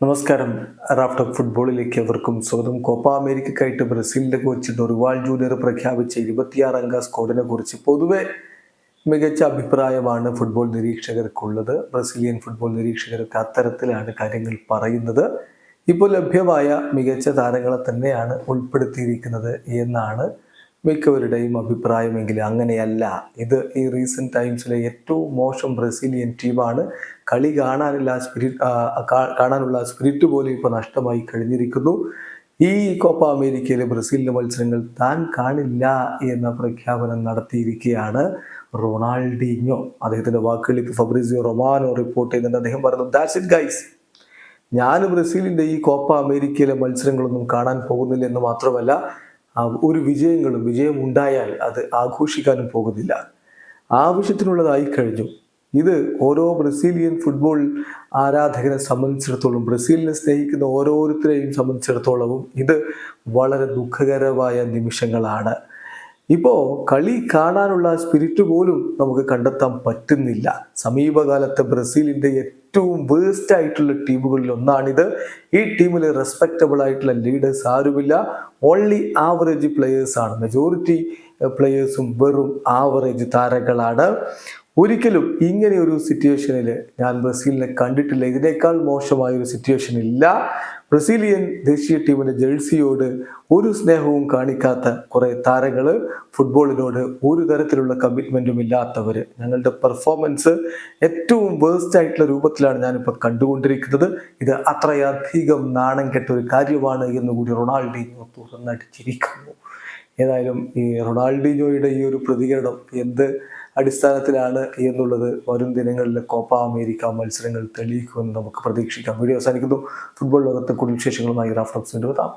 നമസ്കാരം. റാഫ്റ്റോക്ക് ഫുട്ബോളിലേക്ക് അവർക്കും സ്വാഗതം. കോപ്പ അമേരിക്കയ്ക്കായിട്ട് ബ്രസീലിന്റെ കോച്ച് ഡൊറിവാൾ ജൂനിയർ പ്രഖ്യാപിച്ച 26 അംഗ സ്ക്വാഡിനെ കുറിച്ച് പൊതുവെ മികച്ച അഭിപ്രായമാണ് ഫുട്ബോൾ നിരീക്ഷകർക്കുള്ളത്. ബ്രസീലിയൻ ഫുട്ബോൾ നിരീക്ഷകർക്ക് അത്തരത്തിലാണ് കാര്യങ്ങൾ പറയുന്നത്. ഇപ്പോൾ ലഭ്യമായ മികച്ച താരങ്ങളെ തന്നെയാണ് ഉൾപ്പെടുത്തിയിരിക്കുന്നത് എന്നാണ് മിക്കവരുടെയും അഭിപ്രായമെങ്കിൽ അങ്ങനെയല്ല. ഇത് ഈ റീസെൻറ്റ് ടൈംസിലെ ഏറ്റവും മോശം ബ്രസീലിയൻ ടീമാണ്. കളി കാണാനുള്ള സ്പിരിറ്റ് പോലും ഇപ്പോൾ നഷ്ടമായി കഴിഞ്ഞിരിക്കുന്നു. ഈ കോപ്പ അമേരിക്കയിലെ ബ്രസീലിൻ്റെ മത്സരങ്ങൾ താൻ കാണില്ല എന്ന പ്രഖ്യാപനം നടത്തിയിരിക്കുകയാണ് റൊണാൾഡീഞ്ഞോ. അദ്ദേഹത്തിൻ്റെ വാക്കുകൾ ഇപ്പോൾ ഫബ്രിസിയോ റൊമാനോ റിപ്പോർട്ട് ചെയ്യുന്നുണ്ട്. അദ്ദേഹം പറഞ്ഞു, ദാറ്റ്സ് ഇറ്റ് ഗൈസ്, ഞാൻ ബ്രസീലിൻ്റെ ഈ കോപ്പ അമേരിക്കയിലെ മത്സരങ്ങളൊന്നും കാണാൻ പോകുന്നില്ല എന്ന് മാത്രമല്ല, ഒരു വിജയം ഉണ്ടായാൽ അത് ആഘോഷിക്കാനും പോകുന്നില്ല. ആവശ്യത്തിനുള്ളതായി കഴിഞ്ഞു. ഇത് ഓരോ ബ്രസീലിയൻ ഫുട്ബോൾ ആരാധകരെ സംബന്ധിച്ചിടത്തോളം, ബ്രസീലിനെ സ്നേഹിക്കുന്ന ഓരോരുത്തരെയും സംബന്ധിച്ചിടത്തോളവും ഇത് വളരെ ദുഃഖകരമായ നിമിഷങ്ങളാണ്. ഇപ്പോൾ കളി കാണാനുള്ള സ്പിരിറ്റ് പോലും നമുക്ക് കണ്ടെത്താൻ പറ്റുന്നില്ല. സമീപകാലത്തെ ബ്രസീലിൻ്റെ ഏറ്റവും വേസ്റ്റ് ആയിട്ടുള്ള ടീമുകളിൽ ഒന്നാണിത്. ഈ ടീമിൽ റെസ്പെക്റ്റബിൾ ആയിട്ടുള്ള ലീഡേഴ്സ് ആരുമില്ല. ഓൺലി ആവറേജ് പ്ലെയേഴ്സാണ്. മെജോറിറ്റി പ്ലെയേഴ്സും വെറും ആവറേജ് താരങ്ങളാണ്. ഒരിക്കലും ഇങ്ങനെ ഒരു സിറ്റുവേഷനിൽ ഞാൻ ബ്രസീലിനെ കണ്ടിട്ടില്ല. ഇതിനേക്കാൾ മോശമായൊരു സിറ്റുവേഷൻ ഇല്ല. ബ്രസീലിയൻ ദേശീയ ടീമിൻ്റെ ജേഴ്സിയോട് ഒരു സ്നേഹവും കാണിക്കാത്ത കുറേ താരങ്ങൾ, ഫുട്ബോളിനോട് ഒരു തരത്തിലുള്ള കമ്മിറ്റ്മെൻറ്റും ഇല്ലാത്തവർ. ഞങ്ങളുടെ പെർഫോമൻസ് ഏറ്റവും വേസ്റ്റ് ആയിട്ടുള്ള രൂപത്തിലാണ് ഞാനിപ്പോൾ കണ്ടുകൊണ്ടിരിക്കുന്നത്. ഇത് അത്രയധികം നാണം കെട്ട ഒരു കാര്യമാണ് എന്നുകൂടി റൊണാൾഡീഞ്ഞോ തുറന്നടിച്ചിരിക്കുന്നു. ഏതായാലും ഈ റൊണാൾഡീഞ്ഞോയുടെ ഈ ഒരു പ്രതികരണം എന്ത് അടിസ്ഥാനത്തിലാണ് എന്നുള്ളത് വരും ദിനങ്ങളിലെ കോപ്പ അമേരിക്ക മത്സരങ്ങൾ തെളിയിക്കുമെന്ന് നമുക്ക് പ്രതീക്ഷിക്കാം. വീഡിയോ അവസാനിക്കുന്നു. ഫുട്ബോൾ ലോകത്തെ കൂടുതൽ വിശേഷങ്ങളുമായി റാഫ്റ്റോക്സിൻ്റെ എത്താം.